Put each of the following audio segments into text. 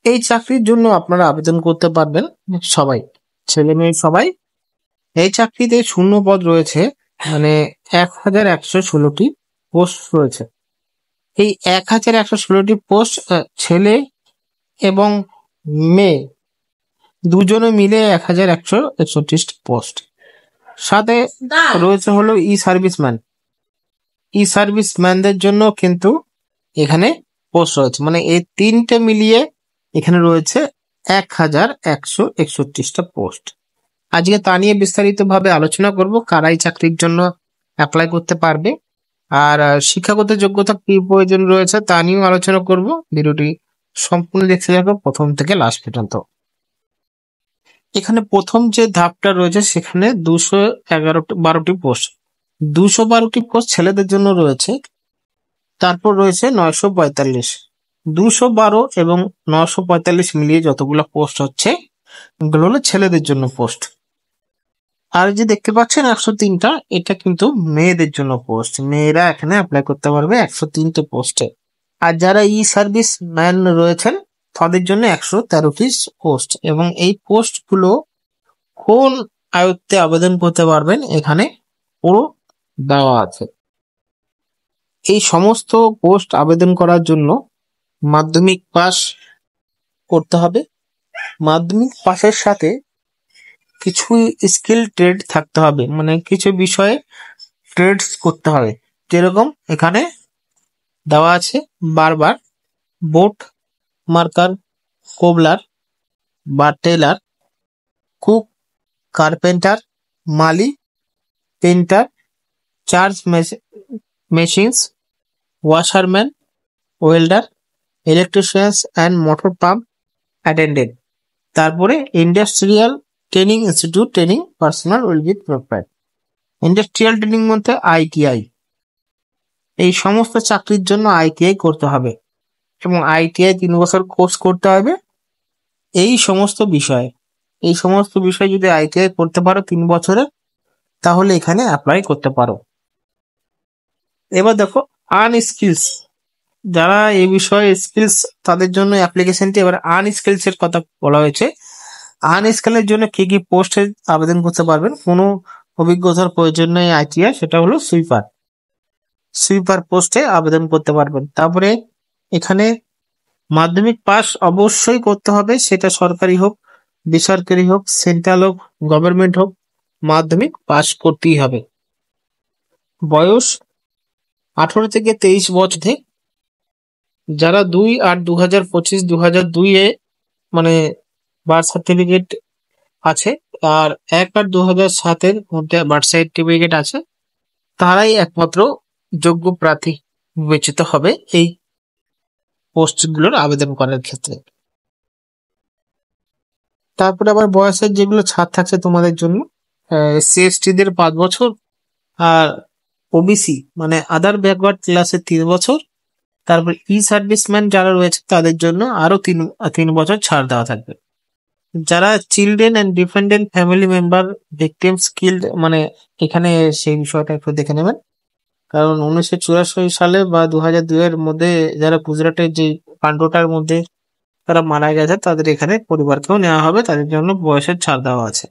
এই চাকরির জন্য আপনারা আবেদন করতে পারবেন সবাই, ছেলে মেয়ে সবাই। এই চাকরিতে শূন্য পদ রয়েছে, মানে 1116টি পোস্ট রয়েছে। এই 1116টি পোস্ট ছেলে এবং মেয়ে দুজনে মিলে 1161 পোস্ট। সাথে রয়েছে হলো ই সার্ভিসম্যানদের জন্য কিন্তু এখানে পোস্ট রয়েছে, মানে এই তিনটে মিলিয়ে এখানে রয়েছে 1161টা পোস্ট। আজকে তা নিয়ে বিস্তারিত ভাবে আলোচনা করব, কারা এই চাকরির জন্য অ্যাপ্লাই করতে পারবে আর শিক্ষাগত যোগ্যতা কি প্রয়োজন রয়েছে তা নিয়েও আলোচনা করব। ভিডিওটি সম্পূর্ণ দেখতে থাকো প্রথম থেকে লাস্ট পর্যন্ত। এখানে প্রথম যে ধাপটা রয়েছে সেখানে 212টি পোস্ট, 212টি পোস্ট ছেলেদের জন্য রয়েছে। তারপর রয়েছে 945, 212 এবং 945 মিলিয়ে যতগুলো পোস্ট হচ্ছে এগুলো হলো ছেলেদের জন্য পোস্ট। আর যে দেখতে পাচ্ছেন 103টা, এটা কিন্তু মেয়েদের জন্য পোস্ট, মেয়েরা এখানে অ্যাপ্লাই করতে পারবে 103টে পোস্টে। আর যারা ই সার্ভিস ম্যান রয়েছেন তাদের জন্য 113টি পোস্ট। এবং এই পোস্ট গুলো কোন আয়ত্তে আবেদন করতে পারবেন এখানে পুরো দেওয়া আছে। এই সমস্ত পোস্ট আবেদন করার জন্য মাধ্যমিক পাস করতে হবে। মাধ্যমিক পাসের সাথে কিছু স্কিল ট্রেড থাকতে হবে, মানে কিছু বিষয়ে ট্রেডস করতে হবে। যেরকম এখানে দেওয়া আছে বারবার বোট মার্কার, কোবলার বা tailor, cook, carpenter, mali, painter, charge machines, washerman, welder, electricians and motor pump attendant. তারপরে industrial training institute training personnel will be provide. Industrial training মধ্যে আইটিআই, এই সমস্ত চাকরির জন্য আইটিআই করতে হবে এবং আইটিআই 3 বছর কোর্স করতে হবে। এই সমস্ত বিষয় যদি আইটিআই করতে পারো 3 বছরে, তাহলে এখানে অ্যাপ্লাই করতে পারো। এবার দেখো আনস্কিলস, যারা এই বিষয়ে স্কিলস তাদের জন্য অ্যাপ্লিকেশনটি। এবার আনস্কিলস এর কথা বলা হয়েছে। আনস্কিলের জন্য কি কি পোস্টে আবেদন করতে পারবেন, কোনো অভিজ্ঞতার প্রয়োজন নেই আইটিআই, সেটা হলো সুইপার পোস্টে আবেদন করতে পারবেন। তারপরে এখানে মাধ্যমিক পাস অবশ্যই করতে হবে, সেটা সরকারি হোক, বেসরকারি হোক, সেন্ট্রাল হোক, গভর্নমেন্ট হোক, মাধ্যমিক পাস করতেই হবে। বয়স 18 থেকে 23 বছর। যারা 2/8/2025 2002 মানে বার্থ সার্টিফিকেট আছে আর 1/8/2007 মধ্যে বার্থ সার্টিফিকেট আছে, তারাই একমাত্র যোগ্য প্রার্থী বিবেচিত হবে এই পোস্টগুলোর আবেদন করার ক্ষেত্রে। তারপরে আবার বয়সের যেগুলো ছাড় থাকছে তোমাদের জন্য, সিএসটিদের 5 বছর, আর ওবিসি মানে আদার ব্যাকওয়ার্ড ক্লাসের 3 বছর। তারপর ই সার্ভিসম্যান যারা রয়েছে তাদের জন্য আরো 3 বছর ছাড় দেওয়া থাকবে। যারা children and dependent family member victim skilled, মানে এখানে সেই বিষয়টা একটু দেখে নেবেন, কারণ 1984 সালে বা 2002 এর মধ্যে যারা গুজরাটের যে কাণ্ডটার মধ্যে তারা মারা গেছে, তাদের এখানে পরিবারকেও নেওয়া হবে, তাদের জন্য বয়সের ছাড় দেওয়া আছে।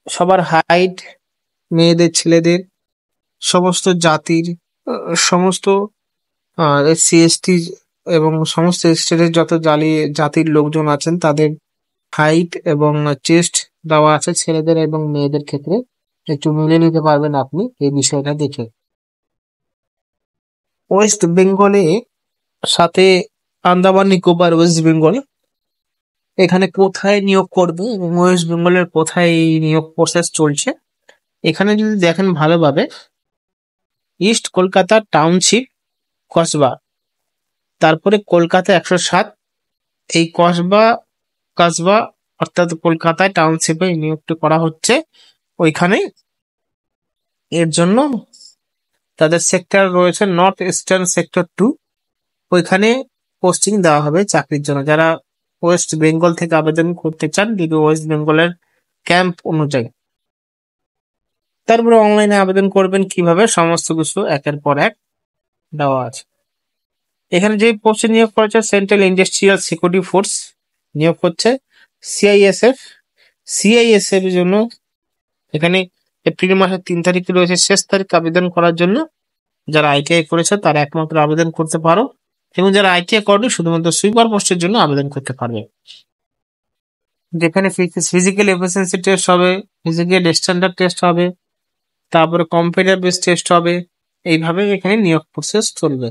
সবার হাইট, মেয়েদের ছেলেদের, সমস্ত জাতির, সমস্ত এসসি এসটি এবং সমস্ত স্টেটের যত জাতির লোকজন আছেন তাদের হাইট এবং চেস্ট দেওয়া আছে ছেলেদের এবং মেয়েদের ক্ষেত্রে। একটু মিলিয়ে নিতে পারবেন আপনি এই বিষয়টা দেখে। ওয়েস্ট বেঙ্গলে সাথে আন্দামান নিকোবর, ওয়েস্ট বেঙ্গল, এখানে কোথায় নিয়োগ করবে এবং ওয়েস্ট বেঙ্গলের কোথায় এই নিয়োগ প্রসেস চলছে এখানে যদি দেখেন ভালোভাবে, ইস্ট কলকাতা টাউনশিপ কসবা, তারপরে কলকাতা 107, এই কসবা অর্থাৎ কলকাতায় টাউনশিপে নিয়োগটি করা হচ্ছে। ওইখানে এর জন্য তাদের সেক্টর রয়েছে নর্থ ইস্টার্ন সেক্টর 2, ওইখানে পোস্টিং দেওয়া হবে চাকরির জন্য। যারা ওয়েস্ট বেঙ্গল থেকে আবেদন করতে চান যদি ওয়েস্ট বেঙ্গলের ক্যাম্প অনুযায়ী। তারপরে অনলাইনে আবেদন করবেন কিভাবে, সমস্ত কিছু একের পর এক দেওয়া আছে। এখানে যে পোস্টে নিয়োগ করেছে সেন্ট্রাল ইন্ডাস্ট্রিয়াল সিকিউরিটি ফোর্স নিয়োগ করছে, সিআইএসএফ। সিআইএসএফ এর জন্য এখানে এপ্রিল মাসের 3 তারিখে রয়েছে শেষ তারিখ আবেদন করার জন্য। যারা আইটিআই করেছে তারা একমাত্র আবেদন করতে পারো, এবং যারা আইটিআই করেনি শুধুমাত্র সুইপার পোস্টের জন্য আবেদন করতে পারবে। যেখানে ফিজিক্যাল এফিসিয়েন্সি টেস্ট হবে, ফিজিক্যাল স্ট্যান্ডার্ড টেস্ট হবে, তারপরে কম্পিউটার বেস টেস্ট হবে। এইভাবে এখানে নিয়োগ প্রসেস চলবে।